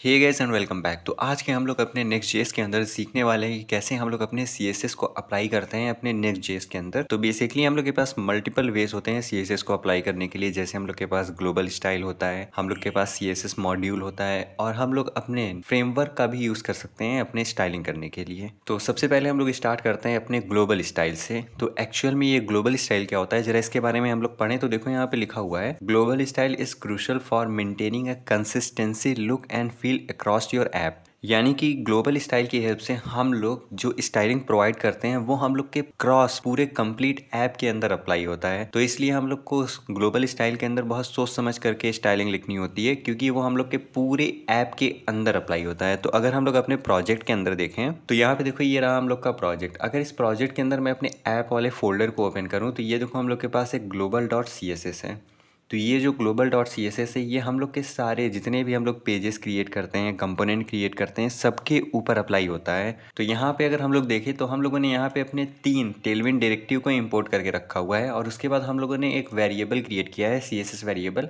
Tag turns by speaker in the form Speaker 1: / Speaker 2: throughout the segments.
Speaker 1: Hey guys and welcome back. तो आज के हम लोग अपने नेक्स्ट जेएस के अंदर सीखने वाले हैं कि कैसे हम लोग अपने सीएसएस को अप्लाई करते हैं अपने नेक्स्ट जेएस के अंदर। तो बेसिकली हम लोग के पास मल्टीपल वेज होते हैं सीएसएस को अप्लाई करने के लिए। जैसे हम लोग के पास ग्लोबल स्टाइल होता है, हम लोग के पास सीएसएस मॉड्यूल होता है और हम लोग अपने फ्रेमवर्क का भी यूज कर सकते हैं अपने स्टाइलिंग करने के लिए। तो सबसे पहले हम लोग स्टार्ट करते हैं अपने ग्लोबल स्टाइल से। तो एक्चुअल में ये ग्लोबल स्टाइल क्या होता है, जरा इसके बारे में हम लोग पढ़ें। तो देखो यहाँ पे लिखा हुआ है, global style is crucial for maintaining a consistency look and feel across your app. यानी कि ग्लोबल स्टाइल की हेल्प से हम लोग जो स्टाइलिंग प्रोवाइड करते हैं वो हम लोग के क्रॉस पूरे कंप्लीट ऐप के अंदर अप्लाई होता है। तो इसलिए हम लोग को ग्लोबल स्टाइल के अंदर बहुत सोच समझ करके स्टाइलिंग लिखनी होती है, क्योंकि वो हम लोग के पूरे ऐप के अंदर अप्लाई होता है। तो अगर हम लोग अपने प्रोजेक्ट के अंदर देखें तो यहाँ पे देखो, ये रहा हम लोग का प्रोजेक्ट। अगर इस प्रोजेक्ट के अंदर मैं अपने ऐप वाले फोल्डर को ओपन करूँ तो ये देखो हम लोग के पास एक global dot C S S है। तो ये जो global dot C S S है, ये हम लोग के सारे जितने भी हम लोग पेजेस क्रिएट करते हैं, कंपोनेंट क्रिएट करते हैं, सबके ऊपर अप्लाई होता है। तो यहाँ पे अगर हम लोग देखें तो हम लोगों ने यहाँ पे अपने 3 टेलविन डायरेक्टिव को इंपोर्ट करके रखा हुआ है और उसके बाद हम लोगों ने एक वेरिएबल क्रिएट किया है, सी एस एस वेरिएबल,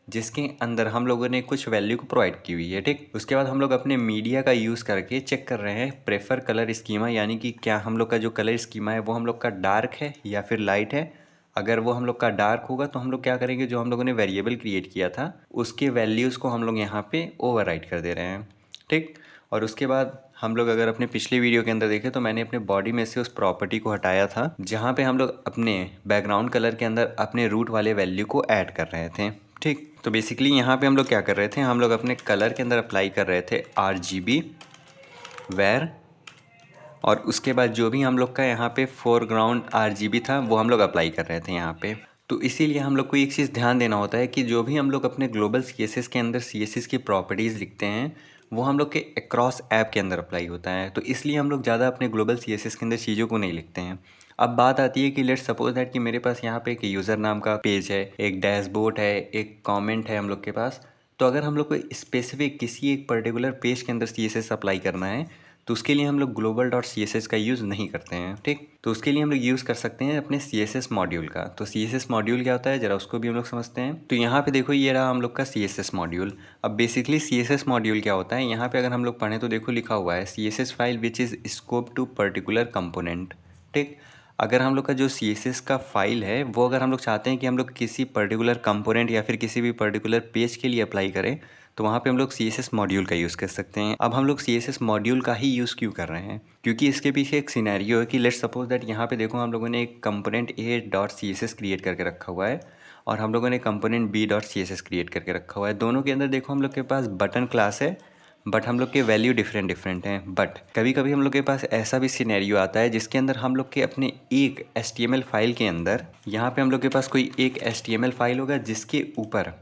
Speaker 1: जिसके अंदर हम लोगों ने कुछ वैल्यू को प्रोवाइड की हुई है। ठीक, उसके बाद हम लोग अपने मीडिया का यूज़ करके चेक कर रहे हैं प्रेफर कलर स्कीमा, यानी कि क्या हम लोग का जो कलर स्कीमा है वो हम लोग का डार्क है या फिर लाइट है। अगर वो हम लोग का डार्क होगा तो हम लोग क्या करेंगे, जो हम लोगों ने वेरिएबल क्रिएट किया था उसके वैल्यूज़ को हम लोग यहाँ पे ओवरराइट कर दे रहे हैं। ठीक, और उसके बाद हम लोग अगर अपने पिछले वीडियो के अंदर देखें तो मैंने अपने बॉडी में से उस प्रॉपर्टी को हटाया था जहाँ पे हम लोग अपने बैकग्राउंड कलर के अंदर अपने रूट वाले वैल्यू को ऐड कर रहे थे। ठीक, तो बेसिकली यहाँ पे हम लोग क्या कर रहे थे, हम लोग अपने कलर के अंदर अप्लाई कर रहे थे RGB वेर, और उसके बाद जो भी हम लोग का यहाँ पे फोरग्राउंड RGB था वो हम लोग अप्लाई कर रहे थे यहाँ पे। तो इसीलिए हम लोग को एक चीज़ ध्यान देना होता है कि जो भी हम लोग अपने ग्लोबल CSS के अंदर CSS की प्रॉपर्टीज़ लिखते हैं वो हम लोग के अक्रॉस ऐप के अंदर अप्लाई होता है। तो इसलिए हम लोग ज़्यादा अपने ग्लोबल CSS के अंदर चीज़ों को नहीं लिखते हैं। अब बात आती है कि लेट्स सपोज दैट कि मेरे पास यहाँ पे एक यूज़र नाम का पेज है, एक डैशबोर्ड है, एक कमेंट है हम लोग के पास। तो अगर हम लोग को स्पेसिफिक किसी एक पर्टिकुलर पेज के अंदर CSS अप्लाई करना है तो उसके लिए हम लोग global dot C S S का यूज़ नहीं करते हैं। ठीक, तो उसके लिए हम लोग यूज़ कर सकते हैं अपने सी एस एस मॉड्यूल का। तो सी एस एस मॉड्यूल क्या होता है, ज़रा उसको भी हम लोग समझते हैं। तो यहाँ पे देखो, ये रहा हम लोग का सी एस एस मॉड्यूल। अब basically C S S module क्या होता है, यहाँ पे अगर हम लोग पढ़ें तो देखो लिखा हुआ है C S S file which is scope to particular component. ठीक, अगर हम लोग का जो सी एस एस का फाइल है वो अगर हम लोग चाहते हैं कि हम लोग किसी पर्टिकुलर कंपोनेंट या फिर किसी भी पर्टिकुलर पेज के लिए अप्लाई करें तो वहाँ पे हम लोग सी एस एस मॉड्यूल का यूज़ कर सकते हैं। अब हम लोग सी एस एस मॉड्यूल का ही यूज़ क्यों कर रहे हैं, क्योंकि इसके पीछे एक सिनेरियो है कि लेट्स सपोज दैट यहाँ पे देखो हम लोगों ने एक component A dot C S S create करके रखा हुआ है और हम लोगों ने component B dot C S S create करके रखा हुआ है। दोनों के अंदर देखो हम लोग के पास बटन क्लास है, बट हम लोग के वैल्यू डिफरेंट डिफरेंट हैं। बट कभी कभी हम लोग के पास ऐसा भी सिनेरियो आता है जिसके अंदर हम लोग के अपने एक HTML फाइल के अंदर, यहाँ पे हम लोग के पास कोई एक HTML फाइल होगा जिसके ऊपर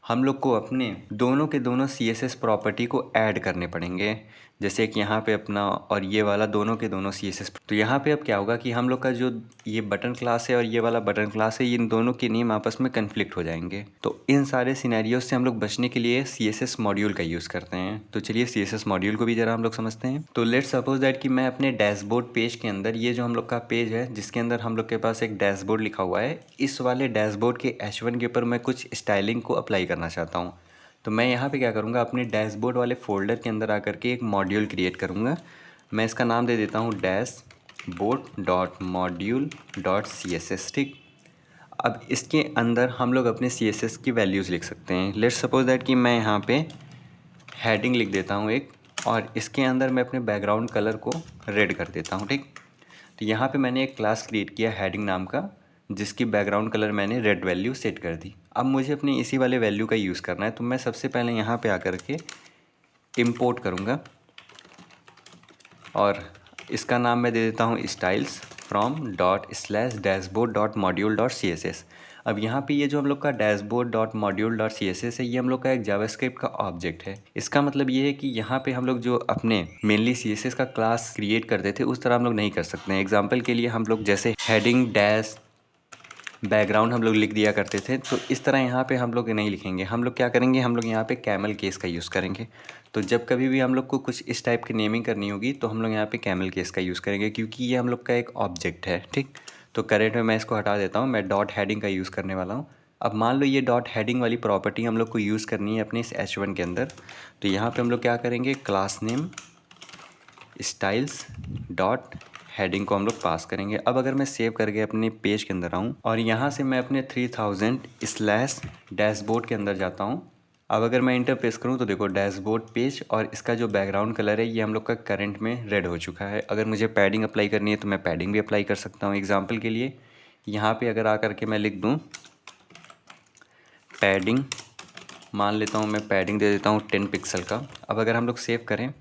Speaker 1: हम लोग को अपने दोनों के दोनों CSS प्रॉपर्टी को ऐड करने पड़ेंगे। जैसे कि यहाँ पे अपना और ये वाला दोनों के दोनों CSS। तो यहाँ पे अब क्या होगा कि हम लोग का जो ये बटन क्लास है और ये वाला बटन क्लास है, इन दोनों के नेम आपस में कन्फ्लिक्ट हो जाएंगे। तो इन सारे सिनेरियोज से हम लोग बचने के लिए CSS मॉड्यूल का यूज़ करते हैं। तो चलिए CSS मॉड्यूल को भी ज़रा हम लोग समझते हैं। तो लेट्स सपोज दैट कि मैं अपने डैशबोर्ड पेज के अंदर, ये जो हम लोग का पेज है जिसके अंदर हम लोग के पास एक डैशबोर्ड लिखा हुआ है, इस वाले डैशबोर्ड के H1 के ऊपर मैं कुछ स्टाइलिंग को अप्लाई करना चाहता हूँ। तो मैं यहाँ पे क्या करूँगा, अपने डैशबोर्ड वाले फोल्डर के अंदर आकर के एक मॉड्यूल क्रिएट करूँगा। मैं इसका नाम दे देता हूँ dashboard dot module dot C S S. ठीक, अब इसके अंदर हम लोग अपने सी एस एस की वैल्यूज़ लिख सकते हैं। लेट्स सपोज दैट कि मैं यहाँ पे हेडिंग लिख देता हूँ एक, और इसके अंदर मैं अपने बैकग्राउंड कलर को रेड कर देता हूँ। ठीक, तो यहाँ पे मैंने एक क्लास क्रिएट किया हेडिंग नाम का, जिसकी बैकग्राउंड कलर मैंने रेड वैल्यू सेट कर दी। अब मुझे अपने इसी वाले वैल्यू का यूज़ करना है, तो मैं सबसे पहले यहाँ पे आकर के इम्पोर्ट करूँगा और इसका नाम मैं दे देता हूँ styles from dot slash dashboard dot module dot C S S. अब यहाँ पे ये जो हम लोग का dashboard dot module dot C S S है, ये हम लोग का एक जावास्क्रिप्ट का ऑब्जेक्ट है। इसका मतलब ये है कि यहाँ पे हम लोग जो अपने मेनली सी एस एस का क्लास क्रिएट करते थे उस तरह हम लोग नहीं कर सकते हैं। एग्जाम्पल के लिए हम लोग जैसे हेडिंग डैश बैकग्राउंड हम लोग लिख दिया करते थे, तो इस तरह यहाँ पे हम लोग नहीं लिखेंगे। हम लोग क्या करेंगे, हम लोग यहाँ पे कैमल केस का यूज़ करेंगे। तो जब कभी भी हम लोग को कुछ इस टाइप की नेमिंग करनी होगी तो हम लोग यहाँ पे कैमल केस का यूज़ करेंगे, क्योंकि ये हम लोग का एक ऑब्जेक्ट है। ठीक, तो करेंट में मैं इसको हटा देता हूँ, मैं डॉट हेडिंग का यूज़ करने वाला हूँ। अब मान लो ये डॉट हेडिंग वाली प्रॉपर्टी हम लोग को यूज़ करनी है अपने इस H1 के अंदर। तो यहाँ पे हम लोग क्या करेंगे, class name styles dot heading को हम लोग पास करेंगे। अब अगर मैं सेव करके अपने पेज के अंदर आऊँ और यहाँ से मैं अपने 3000 स्लैश डैशबोर्ड के अंदर जाता हूँ। अब अगर मैं इंटर प्रेस करूँ तो देखो डैशबोर्ड पेज और इसका जो बैकग्राउंड कलर है ये हम लोग का करंट में रेड हो चुका है। अगर मुझे पैडिंग अप्लाई करनी है तो मैं पैडिंग भी अप्लाई कर सकता हूँ। एग्जाम्पल के लिए यहाँ पे अगर आकर के मैं लिख दूँ पैडिंग, मान लेता हूँ मैं पैडिंग दे देता हूँ 10 पिक्सल का। अब अगर हम लोग सेव करें,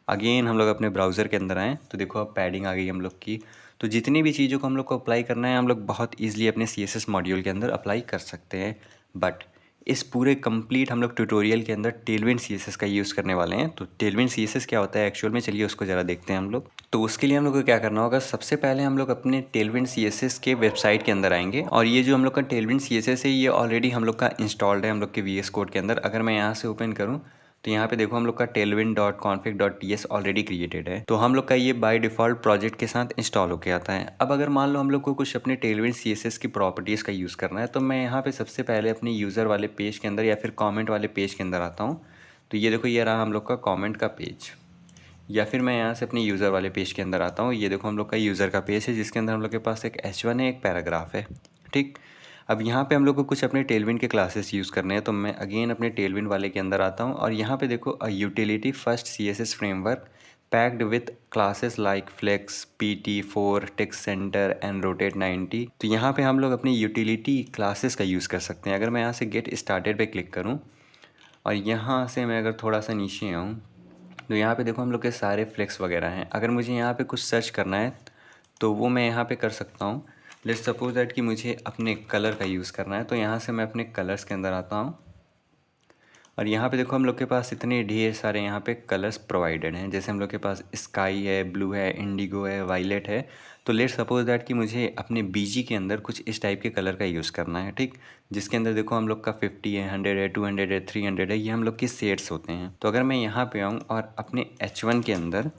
Speaker 1: अगेन हम लोग अपने ब्राउज़र के अंदर आएँ तो देखो अब पैडिंग आ गई हम लोग की। तो जितनी भी चीज़ों को हम लोग को अप्लाई करना है हम लोग बहुत ईजिली अपने CSS मॉड्यूल के अंदर अप्लाई कर सकते हैं। बट इस पूरे कंप्लीट हम लोग ट्यूटोरियल के अंदर टेलविंड CSS का यूज़ करने वाले हैं। तो टेलविंड CSS क्या होता है एक्चुअल में, चलिए उसको ज़रा देखते हैं हम लोग। तो उसके लिए हम लोग को क्या करना होगा, सबसे पहले हम लोग अपने टेलविंड CSS के वेबसाइट के अंदर आएंगे और ये जो हम लोग का टेलविंड CSS है ये ऑलरेडी हम लोग का इंस्टॉल्ड है हम लोग के VS कोड के अंदर। अगर मैं यहाँ से ओपन करूँ तो यहाँ पे देखो हम लोग का tailwind.config.ts ऑलरेडी क्रिएटेड है। तो हम लोग का ये बाय डिफ़ॉल्ट प्रोजेक्ट के साथ इंस्टॉल होके आता है। अब अगर मान लो हम लोग को कुछ अपने tailwind CSS की प्रॉपर्टीज़ का यूज़ करना है तो मैं यहाँ पे सबसे पहले अपने यूज़र वाले पेज के अंदर या फिर कमेंट वाले पेज के अंदर आता हूँ। तो ये देखो ये रहा हम लोग का कॉमेंट का पेज, या फिर मैं यहाँ से अपने यूज़र वाले पेज के अंदर आता हूँ। ये देखो हम लोग का यूज़र का पेज है जिसके अंदर हम लोग के पास एक H1 है, एक पैराग्राफ है, ठीक। अब यहाँ पे हम लोग को कुछ अपने टेलविंड के क्लासेस यूज़ करने हैं। तो मैं अगेन अपने टेलविंड वाले के अंदर आता हूँ और यहाँ पे देखो uh utility first CSS framework packed with classes like flex, PT4, text center and rotate 90। तो यहाँ पे हम लोग अपनी यूटिलिटी क्लासेस का यूज़ कर सकते हैं। अगर मैं यहाँ से गेट स्टार्टेड पे क्लिक करूँ और यहाँ से मैं अगर थोड़ा सा नीचे आऊँ तो यहाँ पे देखो हम लोग के सारे फ्लेक्स वगैरह हैं। अगर मुझे यहाँ पे कुछ सर्च करना है तो वो मैं यहाँ पे कर सकता हूँ। लेट्स सपोज दैट कि मुझे अपने कलर का यूज़ करना है तो यहाँ से मैं अपने कलर्स के अंदर आता हूँ और यहाँ पे देखो हम लोग के पास इतने ढेर सारे यहाँ पे कलर्स प्रोवाइडेड हैं। जैसे हम लोग के पास स्काई है, ब्लू है, इंडिगो है, वायलेट है। तो लेट्स सपोज दैट कि मुझे अपने BG के अंदर कुछ इस टाइप के कलर का यूज़ करना है, ठीक। जिसके अंदर देखो हम लोग का 50 है, 100 है, 200 है, 300 है, ये हम लोग की शेड्स होते हैं। तो अगर मैं यहाँ पे आऊँ और अपने H1 के अंदर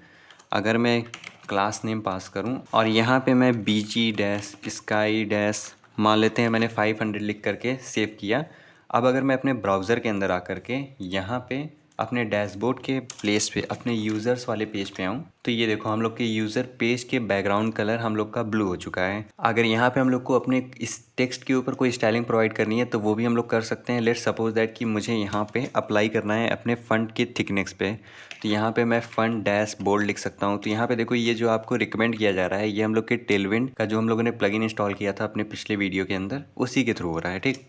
Speaker 1: अगर मैं क्लास नेम पास करूं और यहाँ पे मैं BG डैश स्काई डैश मान लेते हैं, मैंने 500 लिख करके सेव किया। अब अगर मैं अपने ब्राउज़र के अंदर आकर के यहाँ पे अपने डैशबोर्ड के प्लेस पे अपने यूज़र्स वाले पेज पे आऊँ तो ये देखो हम लोग के यूज़र पेज के बैकग्राउंड कलर हम लोग का ब्लू हो चुका है। अगर यहाँ पे हम लोग को अपने इस टेक्स्ट के ऊपर कोई स्टाइलिंग प्रोवाइड करनी है तो वो भी हम लोग कर सकते हैं। लेट्स सपोज दैट कि मुझे यहाँ पे अप्लाई करना है अपने फ़ंट के थिकनेस पे। तो यहाँ पे मैं फ़ंट डैश बोल्ड लिख सकता हूँ। तो यहाँ पे देखो ये जो आपको रिकमेंड किया जा रहा है ये हम लोग के टेलविंड का जो हम लोगों ने प्लगइन इंस्टॉल किया था अपने पिछले वीडियो के अंदर उसी के थ्रू हो रहा है, ठीक।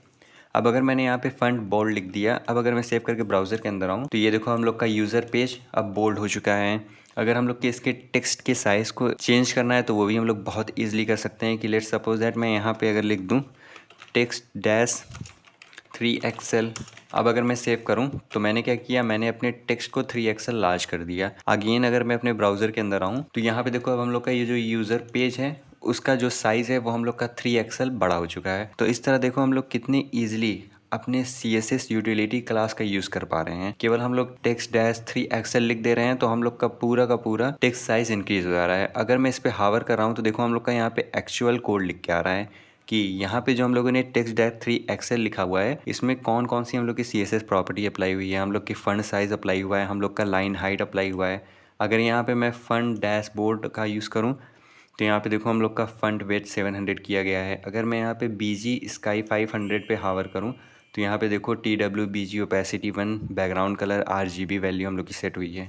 Speaker 1: अब अगर मैंने यहाँ पे फ़ंट बोल्ड लिख दिया, अब अगर मैं सेव करके ब्राउज़र के अंदर आऊँ तो ये देखो हम लोग का यूज़र पेज अब बोल्ड हो चुका है। अगर हम लोग के इसके टेक्स्ट के साइज़ को चेंज करना है तो वो भी हम लोग बहुत ईजिली कर सकते हैं कि लेट्स सपोज दैट मैं यहाँ पे अगर लिख दूँ टेक्स्ट डैश 3XL। अब अगर मैं सेव करूं तो मैंने क्या किया, मैंने अपने टेक्स्ट को 3XL लार्ज कर दिया। अगेन अगर मैं अपने ब्राउज़र के अंदर आऊं तो यहाँ पे देखो अब हम लोग का ये जो यूज़र पेज है उसका जो साइज़ है वो हम लोग का 3XL बड़ा हो चुका है। तो इस तरह देखो हम लोग कितनी ईजिली अपने CSS यूटिलिटी क्लास का यूज़ कर पा रहे हैं। केवल हम लोग टेक्स्ट डैश 3XL लिख दे रहे हैं तो हम लोग का पूरा टेक्स्ट साइज़ इंक्रीज़ हो जा रहा है। अगर मैं इस पर हावर कर रहा हूँ तो देखो हम लोग का यहाँ पे एक्चुअल कोड लिख के आ रहा है कि यहाँ पे जो हम लोगों ने टेक्स्ट डैश 3XL लिखा हुआ है इसमें कौन कौन सी हम लोग की CSS प्रॉपर्टी अप्लाई हुई है। हम लोग की फ़ंट साइज़ अप्लाई हुआ है, हम लोग का लाइन हाइट अप्लाई हुआ है। अगर यहाँ पे मैं फ़ंट डैशबोर्ड का यूज़ करूँ तो यहाँ पे देखो हम लोग का फ़ंट वेट 700 किया गया है। अगर मैं यहाँ पे BG स्काई 500 पे हावर करूँ तो यहाँ पे देखो TWBG opacity 1 background colour RGB value हम लोग की सेट हुई है।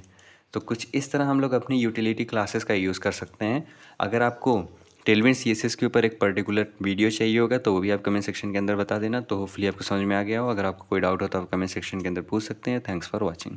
Speaker 1: तो कुछ इस तरह हम लोग अपनी यूटिलिटी क्लासेस का यूज़ कर सकते हैं। अगर आपको टेलविंड CSS के ऊपर एक पर्टिकुलर वीडियो चाहिए होगा तो वो भी आप कमेंट सेक्शन के अंदर बता देना। तो होपफुली आपको समझ में आ गया हो। अगर आपको कोई डाउट हो तो आप कमेंट सेक्शन के अंदर पूछ सकते हैं। Thanks for watching.